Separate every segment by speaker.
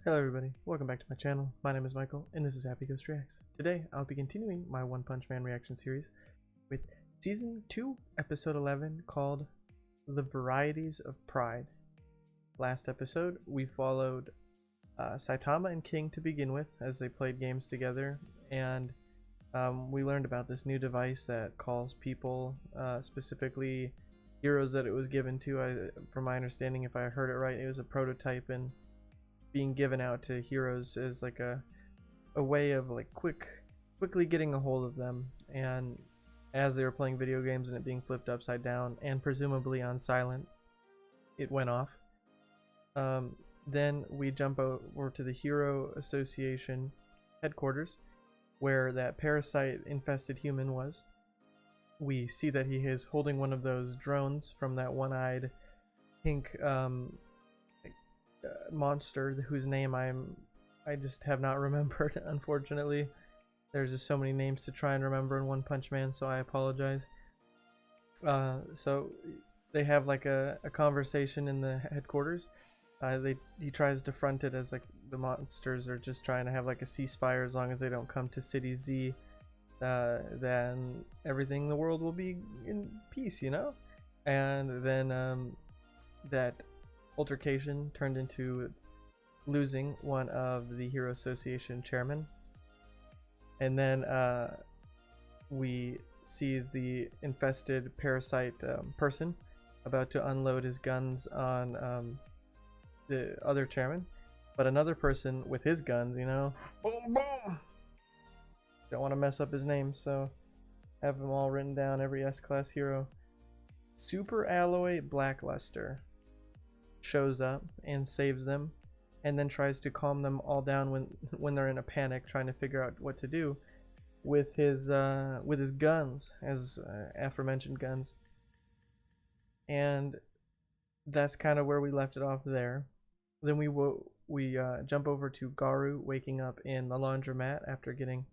Speaker 1: Hello everybody, welcome back to my channel. My name is Michael and this is Happy Ghost Reacts. Today I'll be continuing my One Punch Man reaction series with Season 2, Episode 11 called The Varieties of Pride. Last episode we followed Saitama and King to begin with as they played games together, and we learned about this new device that calls people, specifically heroes that it was given to. From my understanding, if I heard it right, it was a prototype and being given out to heroes as like a way of like quickly getting a hold of them, and as they were playing video games and it being flipped upside down and presumably on silent, it went off. Then we jump over to the Hero Association headquarters where that parasite infested human was. We see that he is holding one of those drones from that one-eyed pink monster whose name I just have not remembered. Unfortunately, there's just so many names to try and remember in One Punch Man, so I apologize. So they have like a conversation in the headquarters. He tries to front it as like the monsters are just trying to have like a ceasefire. As long as they don't come to City Z, then everything in the world will be in peace, you know. And then that altercation turned into losing one of the Hero Association chairmen, and then we see the infested parasite person about to unload his guns on the other chairman, but another person with his guns, you know, boom boom, don't want to mess up his name, so have them all written down, every S-class hero. Super Alloy Blackluster shows up and saves them, and then tries to calm them all down when they're in a panic, trying to figure out what to do with his guns, as aforementioned guns. And that's kind of where we left it off there. Then we jump over to Garou waking up in the laundromat after getting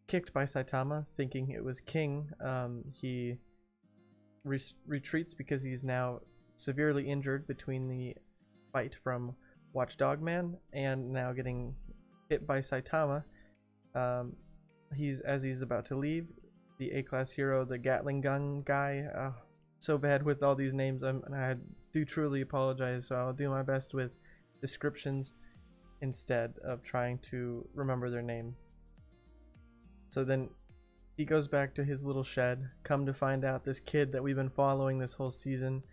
Speaker 1: kicked by Saitama, thinking it was King. He retreats because he's now severely injured between the fight from Watchdog Man and now getting hit by Saitama. He's about to leave, the A-class hero, the Gatling gun guy, so bad with all these names, and I do truly apologize, so I'll do my best with descriptions instead of trying to remember their name. So then he goes back to his little shed, come to find out this kid that we've been following this whole season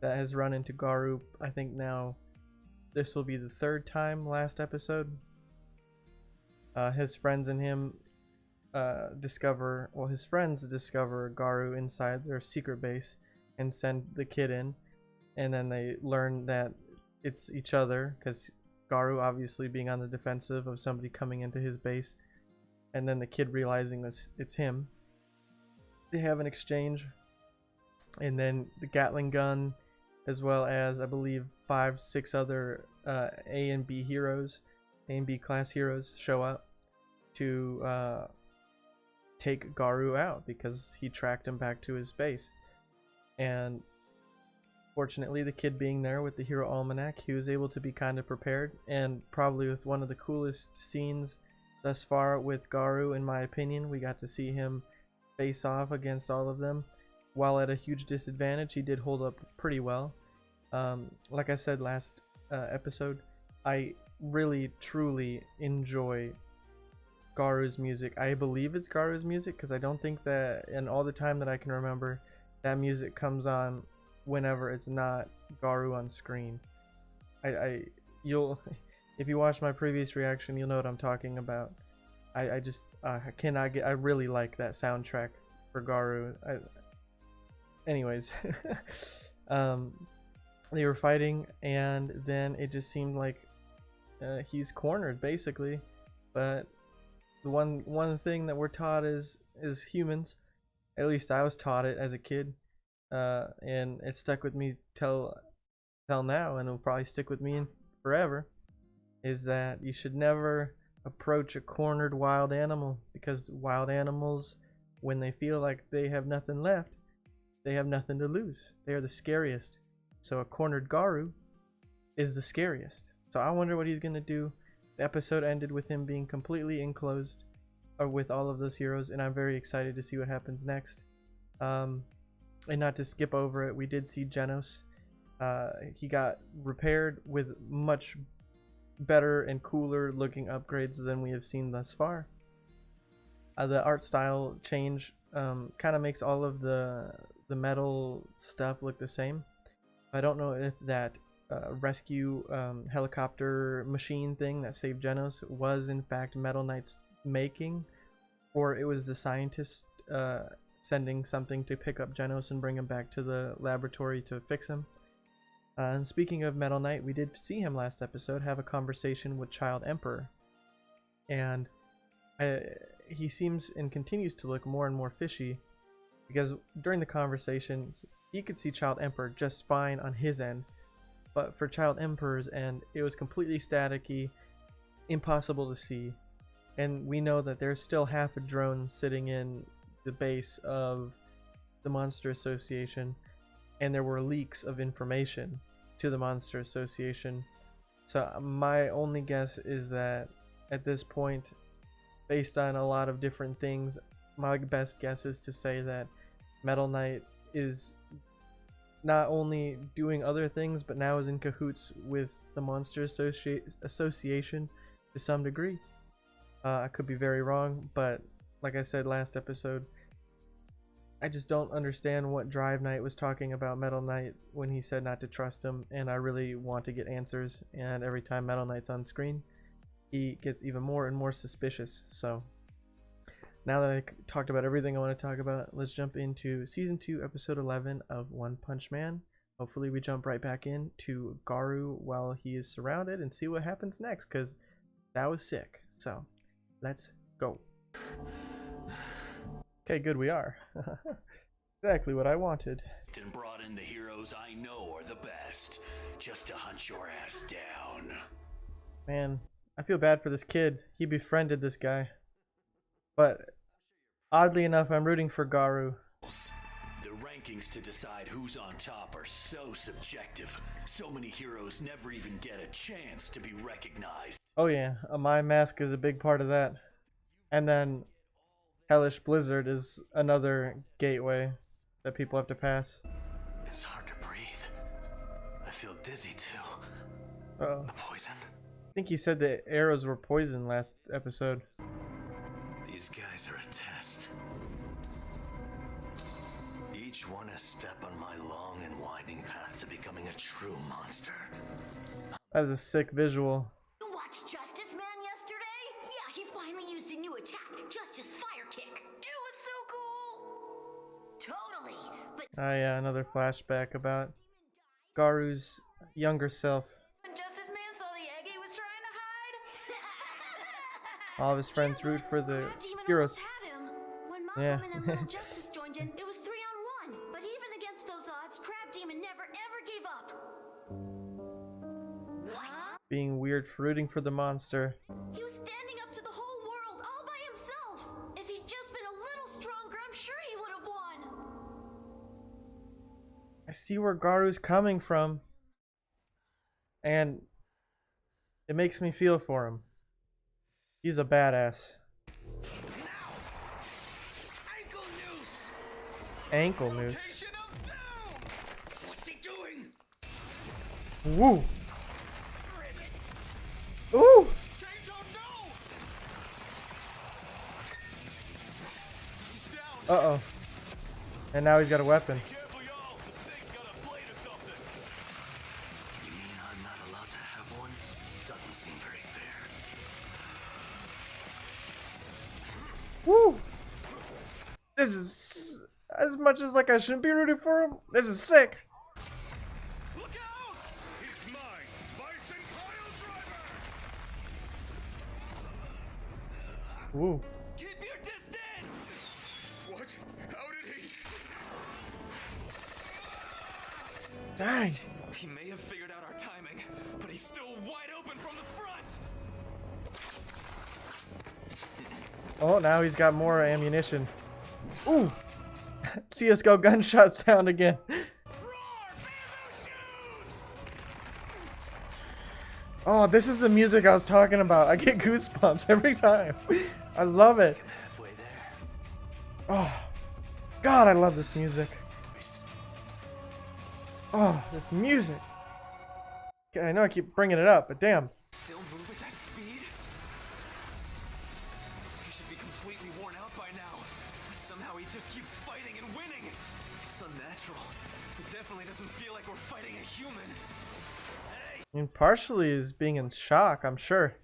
Speaker 1: that has run into Garou. I think now this will be the third time. Last episode, his friends and him discover Garou inside their secret base and send the kid in, and then they learn that it's each other, because Garou obviously being on the defensive of somebody coming into his base, and then the kid realizing this it's him. They have an exchange, and then the Gatling gun, as well as I believe 5-6 other A and B heroes, A and B class heroes, show up to take Garou out because he tracked him back to his base. And fortunately, the kid being there with the Hero Almanac, he was able to be kind of prepared, and probably with one of the coolest scenes thus far with Garou, in my opinion. We got to see him face off against all of them. While at a huge disadvantage, he did hold up pretty well. Like I said last episode, I really truly enjoy Garou's music. I believe it's Garou's music because I don't think that in all the time that I can remember that music comes on whenever it's not Garou on screen. You'll if you watch my previous reaction, you'll know what I'm talking about. I really like that soundtrack for Garou. Anyways, they were fighting, and then it just seemed like he's cornered basically. But the one thing that we're taught as humans, at least I was taught it as a kid, and it stuck with me till now, and it'll probably stick with me forever, is that you should never approach a cornered wild animal, because wild animals, when they feel like they have nothing left, they have nothing to lose. They are the scariest. So a cornered Garou is the scariest. So I wonder what he's gonna do The episode ended with him being completely enclosed with all of those heroes, and I'm very excited to see what happens next. And not to skip over it, we did see Genos. He got repaired with much better and cooler looking upgrades than we have seen thus far. The art style change kind of makes all of the metal stuff look the same. I don't know if that rescue helicopter machine thing that saved Genos was in fact Metal Knight's making, or it was the scientist sending something to pick up Genos and bring him back to the laboratory to fix him. And speaking of Metal Knight, we did see him last episode have a conversation with Child Emperor, and he seems and continues to look more and more fishy, because during the conversation he could see Child Emperor just fine on his end, but for Child Emperor's end it was completely staticky, impossible to see. And we know that there's still half a drone sitting in the base of the Monster Association, and there were leaks of information to the Monster Association. So my only guess is that at this point, based on a lot of different things, my best guess is to say that Metal Knight is not only doing other things, but now is in cahoots with the Monster Association to some degree. I could be very wrong, but like I said last episode, I just don't understand what Drive Knight was talking about Metal Knight when he said not to trust him, and I really want to get answers, and every time Metal Knight's on screen, he gets even more and more suspicious. So now that I talked about everything I want to talk about, let's jump into Season 2, Episode 11 of One Punch Man. Hopefully we jump right back in to Garou while he is surrounded and see what happens next, because that was sick. So let's go. Okay, good, we are. Exactly what I wanted.
Speaker 2: And brought in the heroes I know are the best, just to hunt your ass down.
Speaker 1: Man, I feel bad for this kid. He befriended this guy. But oddly enough, I'm rooting for Garou.
Speaker 2: The rankings to decide who's on top are so subjective. So many heroes never even get a chance to be recognized.
Speaker 1: Oh yeah, my mask is a big part of that. And then Hellish Blizzard is another gateway that people have to pass.
Speaker 2: It's hard to breathe. I feel dizzy too.
Speaker 1: Uh-oh.
Speaker 2: The poison?
Speaker 1: I think he said the arrows were poison last episode.
Speaker 2: These guys are a test. Each one a step on my long and winding path to becoming a true monster.
Speaker 1: That is a sick visual.
Speaker 3: You watched Justice Man yesterday? Yeah, he finally used a new attack, Justice Fire Kick. It was so cool. Totally. But
Speaker 1: Ah yeah, another flashback about Garou's younger self.
Speaker 3: when Justice Man saw the egg he was trying to hide,
Speaker 1: All of his friends root for the
Speaker 3: Crab Demon
Speaker 1: heroes.
Speaker 3: almost had him. When Mom
Speaker 1: Yeah.
Speaker 3: Woman and Little Justice joined in, it was 3-on-1. But even against those odds, Crab Demon never ever gave up. What?
Speaker 1: Being weird for rooting for the monster.
Speaker 3: He was standing up to the whole world all by himself. If he'd just been a little stronger, I'm sure he would have won.
Speaker 1: I see where Garou's coming from, and it makes me feel for him. He's a badass.
Speaker 2: Ankle noose!
Speaker 1: Ankle noose.
Speaker 2: Rotation of doom! What's he doing?
Speaker 1: Woo! Ooh!
Speaker 2: Chainsaw, no! He's down.
Speaker 1: Uh-oh. And now he's got a weapon.
Speaker 2: Careful, y'all. The snake's got a blade or something. You mean I'm not allowed to have one? Doesn't seem very fair.
Speaker 1: Woo! This is as much as like I shouldn't be rooting for him. This is sick.
Speaker 2: Look out! He's mine, Bison Pile Driver!
Speaker 1: Woo.
Speaker 2: Keep your distance! What? How did he?
Speaker 1: Dang.
Speaker 2: He may have figured out our timing, but he's still wide open from the front!
Speaker 1: Oh, now he's got more ammunition. Ooh. CSGO gunshot sound again.
Speaker 2: Roar, bamboo shoot!
Speaker 1: Oh, this is the music I was talking about. I get goosebumps every time. I love it.
Speaker 2: Halfway there.
Speaker 1: Oh, God, I love this music. Oh, this music. Okay, I know I keep bringing it up, but damn.
Speaker 2: Still move at that speed? He should be completely worn out by now. Somehow he just keeps fighting and winning. It's unnatural. It definitely doesn't feel like we're fighting a human.
Speaker 1: I mean, partially is being in shock, I'm sure.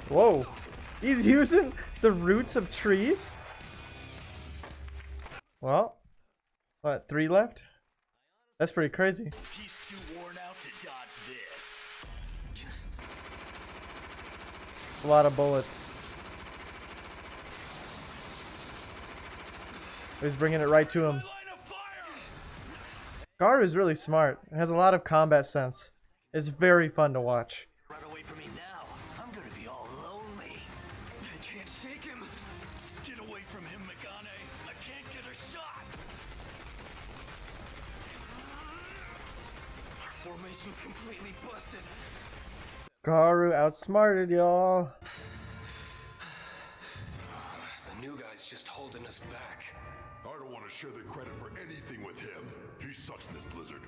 Speaker 1: Whoa. He's using the roots of trees? Well, what, 3 left? That's pretty crazy.
Speaker 2: He's too worn out to dodge this.
Speaker 1: A lot of bullets. He's bringing it right to him.
Speaker 2: Line of fire!
Speaker 1: Garou is really smart and has a lot of combat sense. It's very fun to watch.
Speaker 2: Run away from me now. I'm gonna be all lonely. I can't shake him. Get away from him, Megane. I can't get a shot. Our formation's completely busted.
Speaker 1: Garou outsmarted y'all.
Speaker 2: The new guy's just holding us back.
Speaker 4: I don't want to share the credit for anything with him. He sucks, Miss Blizzard.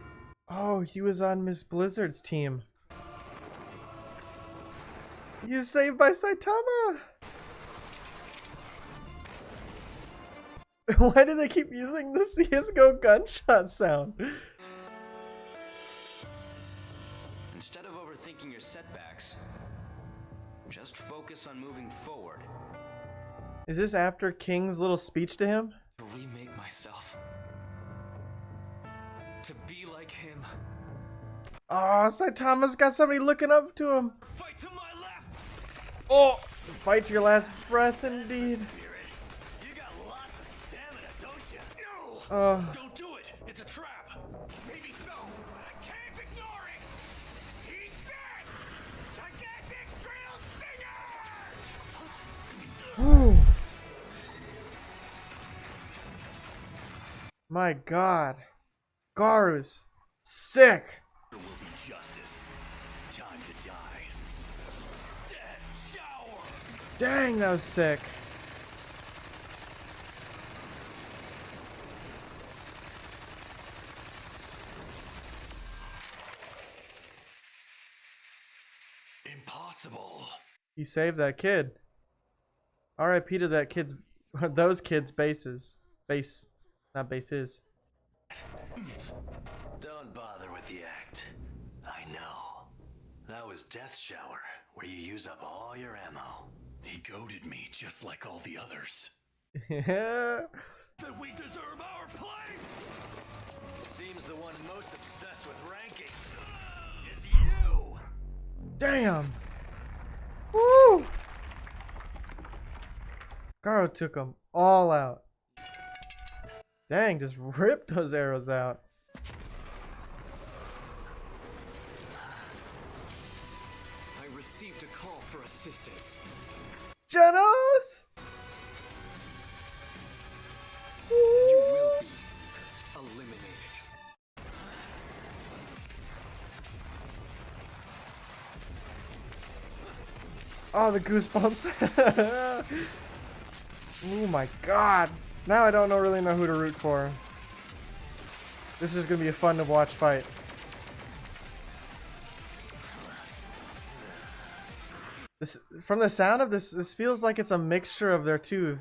Speaker 1: Oh, he was on Miss Blizzard's team. He is saved by Saitama. Why do they keep using the CSGO gunshot sound?
Speaker 5: Instead of overthinking your setbacks, just focus on moving forward.
Speaker 1: Is this after King's little speech to him?
Speaker 5: To remake myself. To be like him.
Speaker 1: Oh, Saitama's got somebody looking up to him.
Speaker 2: Fight to my last
Speaker 1: Oh, fight to your last breath, indeed.
Speaker 2: spirit. You got lots of stamina, don't you? No!
Speaker 1: Oh,
Speaker 2: Don't do it! It's a trap! Maybe so, but I can't ignore it! He's dead! Gigantic drill stinger!
Speaker 1: whew. My God, Garou's sick.
Speaker 2: There will be justice. Time to die. Death shower!
Speaker 1: Dang, that was sick.
Speaker 2: Impossible.
Speaker 1: He saved that kid. R.I.P. to that kid's, those kids' bases. Base, not bases.
Speaker 2: Don't bother with the act. I know. That was Death Shower, where you use up all your ammo. He goaded me just like all the others.
Speaker 1: Yeah.
Speaker 2: That we deserve our place! Seems the one most obsessed with ranking is you!
Speaker 1: Damn. Woo. Garou took them all out. Dang, just ripped those arrows out.
Speaker 5: I received a call for assistance.
Speaker 1: Genos!
Speaker 5: You will be eliminated.
Speaker 1: Oh, the goosebumps. Oh my God. Now I don't really know who to root for. This is gonna be a fun to watch fight. This, from the sound of this feels like it's a mixture of their two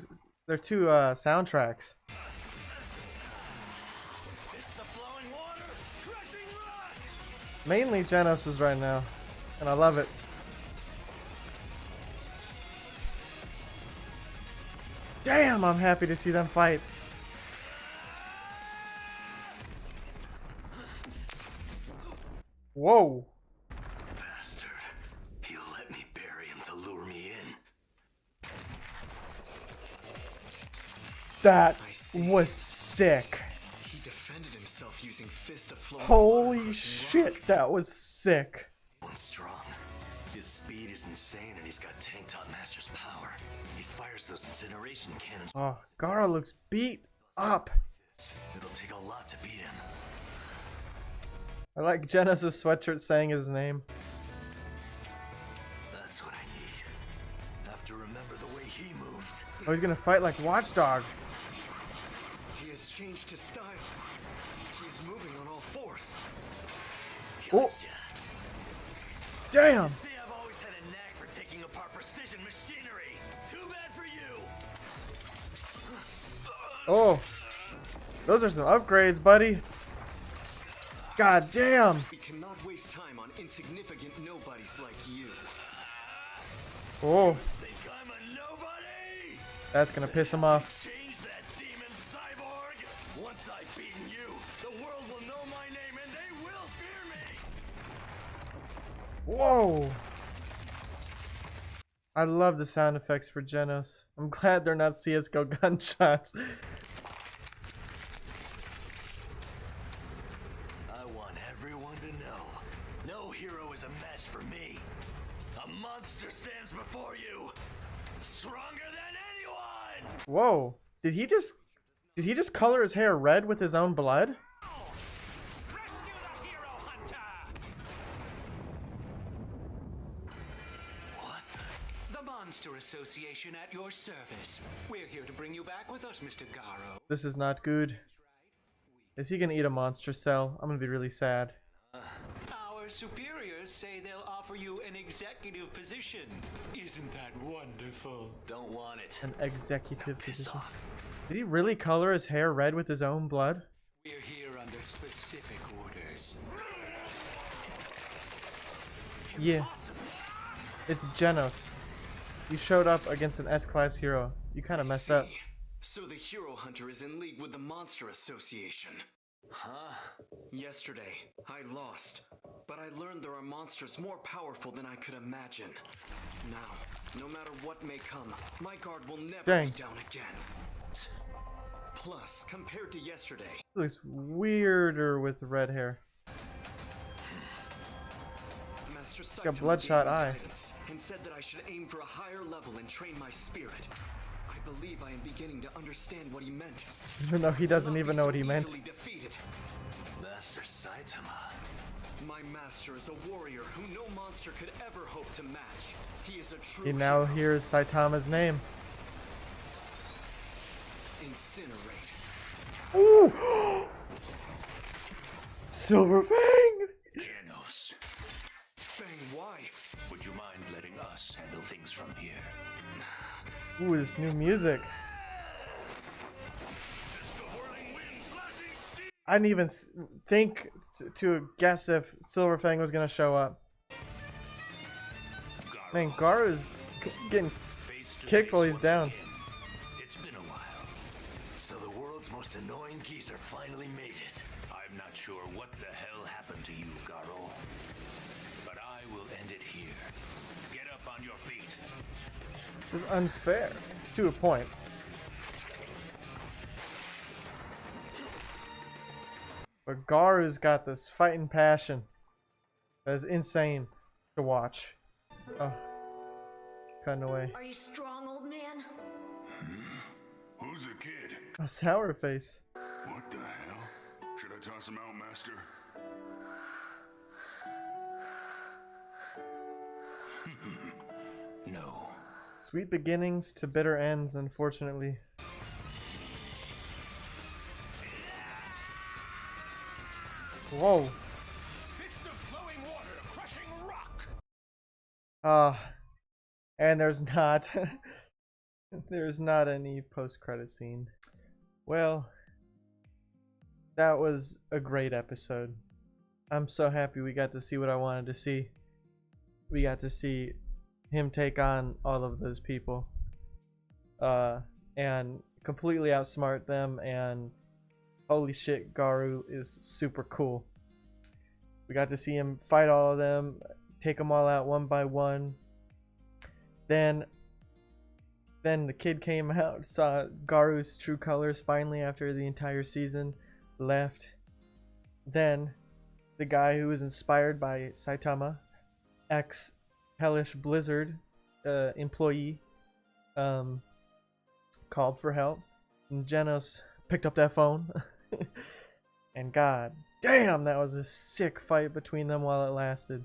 Speaker 1: soundtracks.
Speaker 2: It's the flowing water, crushing rock!
Speaker 1: Mainly Genos's right now, and I love it. Damn, I'm happy to see them fight. Whoa.
Speaker 2: Bastard. He let me bury him to lure me in.
Speaker 1: That was sick.
Speaker 5: He defended himself using fist of flowing water,
Speaker 1: Holy
Speaker 5: crushing
Speaker 1: shit,
Speaker 5: rock.
Speaker 1: that was sick.
Speaker 2: One's strong. His speed is insane and he's got Tank Top Master's power. He fires those incineration cannons.
Speaker 1: Oh, Garou looks beat up.
Speaker 2: It'll take a lot to beat him.
Speaker 1: I like Genos' sweatshirt saying his name.
Speaker 2: That's what I need. Have to remember the way he moved.
Speaker 1: Oh, he's gonna fight like Watchdog.
Speaker 6: He has changed his style. He's moving on all fours.
Speaker 1: Oh,
Speaker 2: Gotcha.
Speaker 1: damn!
Speaker 2: See, I've always had a knack for taking apart precision machinery. Too bad for you.
Speaker 1: Oh, those are some upgrades, buddy. God damn!
Speaker 6: We cannot waste time on insignificant nobodies like you.
Speaker 1: Oh,
Speaker 2: Think I'm a nobody?
Speaker 1: that's gonna piss him off.
Speaker 2: Change that demon cyborg. Once I've beaten you, the world will know my name and they will fear me.
Speaker 1: Whoa! I love the sound effects for Genos. I'm glad they're not CS:GO gunshots.
Speaker 2: I want everyone to know, no hero is a match for me. A monster stands before you, stronger than anyone.
Speaker 1: Whoa! Did he just color his hair red with his own blood?
Speaker 2: Rescue the hero hunter. What?
Speaker 5: The Monster Association at your service. We're here to bring you back with us, Mr. Garou.
Speaker 1: This is not good. Is he gonna eat a monster cell? I'm gonna be really sad.
Speaker 5: Our superiors say they'll offer you an executive position. Isn't that wonderful?
Speaker 2: Don't want it.
Speaker 1: An executive
Speaker 2: Piss
Speaker 1: position.
Speaker 2: off.
Speaker 1: Did he really color his hair red with his own blood?
Speaker 5: We're here under specific orders.
Speaker 1: Yeah. It's Genos. You showed up against an S-class hero. You kind of messed up.
Speaker 6: So the hero hunter is in league with the Monster Association.
Speaker 2: Huh?
Speaker 6: Yesterday, I lost, but I learned there are monsters more powerful than I could imagine. Now, no matter what may come, my guard will never
Speaker 1: Dang.
Speaker 6: be down again. Plus, compared to yesterday,
Speaker 1: He looks weirder with red hair.
Speaker 6: Master
Speaker 1: got
Speaker 6: Saitama
Speaker 1: bloodshot
Speaker 6: gave me
Speaker 1: eye.
Speaker 6: guidance and said that I should aim for a higher level and train my spirit. I believe I am beginning to understand what he meant.
Speaker 1: Even though he doesn't
Speaker 6: Not
Speaker 1: even
Speaker 6: be
Speaker 1: know
Speaker 6: so
Speaker 1: what he meant.
Speaker 6: easily defeated.
Speaker 2: Master Saitama.
Speaker 6: My master is a warrior who no monster could ever hope to match. He is a true
Speaker 1: He now
Speaker 6: hero.
Speaker 1: hears Saitama's name.
Speaker 6: Incinerate.
Speaker 1: Ooh! Silverfang!
Speaker 2: Genos,
Speaker 6: Fang, why?
Speaker 2: would you mind letting us handle things from here?
Speaker 1: Ooh, this new music. I didn't even think to guess if Silverfang was gonna show up. Man, Garou is getting kicked while he's down.
Speaker 2: It's been a while. So the world's most annoying geezer finally made it. I'm not sure what the hell happened to you, Garou. But I will end it here. Get up on your feet.
Speaker 1: This is unfair. To a point. But Garou's got this fighting passion that is insane to watch. Oh. Cutting away.
Speaker 3: Are you strong, old man?
Speaker 4: Who's the kid?
Speaker 1: Oh, sour face.
Speaker 4: What the hell? Should I toss him out, Master?
Speaker 2: No.
Speaker 1: Sweet beginnings to bitter ends, unfortunately. Whoa.
Speaker 2: Fist of flowing water, crushing rock.
Speaker 1: And there's not there's not any post-credit scene. Well, that was a great episode. I'm so happy we got to see what I wanted to see. We got to see him take on all of those people and completely outsmart them, and holy shit, Garou is super cool. We got to see him fight all of them, take them all out one by one. Then the kid came out, saw Garou's true colors finally after the entire season, left. Then the guy who was inspired by Saitama, ex Hellish Blizzard employee, called for help, and Genos picked up that phone and god damn, that was a sick fight between them while it lasted.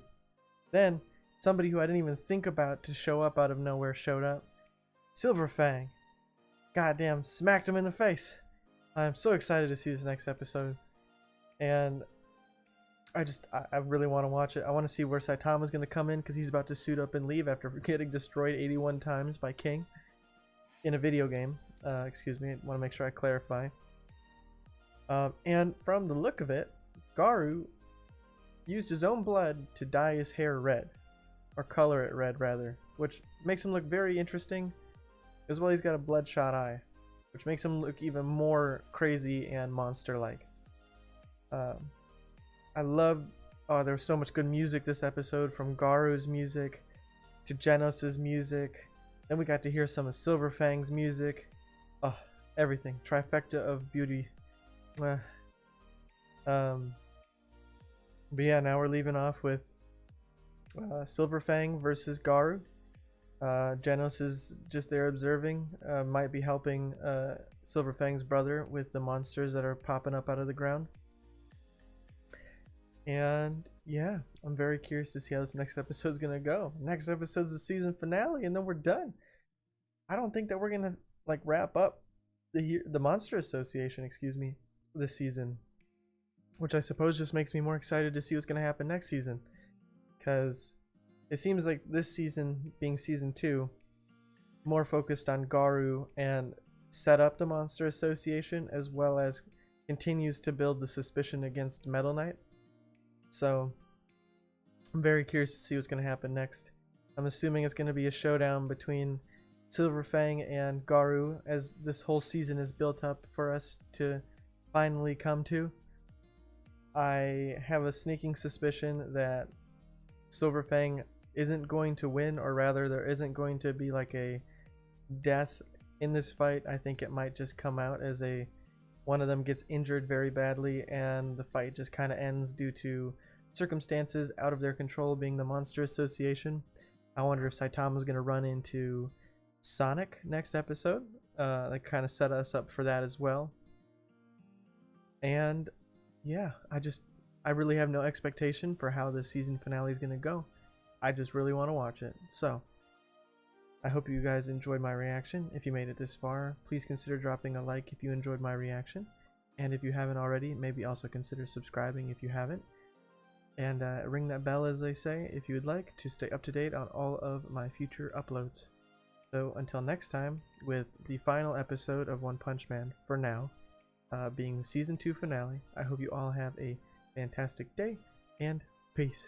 Speaker 1: Then, somebody who I didn't even think about to show up out of nowhere showed up. Silverfang. Goddamn, smacked him in the face. I'm so excited to see this next episode. And I really want to watch it. I want to see where Saitama's going to come in, because he's about to suit up and leave after getting destroyed 81 times by King in a video game. Excuse me, I want to make sure I clarify. And from the look of it, Garou used his own blood to dye his hair red. Or color it red, rather. Which makes him look very interesting. As well, he's got a bloodshot eye. Which makes him look even more crazy and monster-like. I love... Oh, there was so much good music this episode. From Garou's music to Genos' music. Then we got to hear some of Silverfang's music. Oh, everything. Trifecta of beauty. But yeah, now we're leaving off with Silverfang versus Garou. Genos is just there observing. Might be helping Silverfang's brother with the monsters that are popping up out of the ground. And yeah, I'm very curious to see how this next episode's gonna go. Next episode's the season finale, and then we're done. I don't think that we're gonna like wrap up the Monster Association, excuse me, this season, which I suppose just makes me more excited to see what's gonna happen next season, because it seems like this season, being season 2, more focused on Garou and set up the Monster Association, as well as continues to build the suspicion against Metal Knight. So I'm very curious to see what's going to happen next. I'm assuming it's going to be a showdown between Silverfang and Garou, as this whole season is built up for us to finally come to. I have a sneaking suspicion that Silverfang isn't going to win, or rather there isn't going to be like a death in this fight. I think it might just come out as one of them gets injured very badly and the fight just kind of ends due to circumstances out of their control, being the Monster Association. I wonder if Saitama's going to run into Sonic next episode. They kind of set us up for that as well. And yeah, I really have no expectation for how the season finale is going to go. I just really want to watch it. So I hope you guys enjoyed my reaction. If you made it this far, please consider dropping a like if you enjoyed my reaction. And if you haven't already, maybe also consider subscribing if you haven't. And ring that bell, as they say, if you would like, to stay up to date on all of my future uploads. So until next time, with the final episode of One Punch Man for now, being the season 2 finale, I hope you all have a fantastic day, and peace.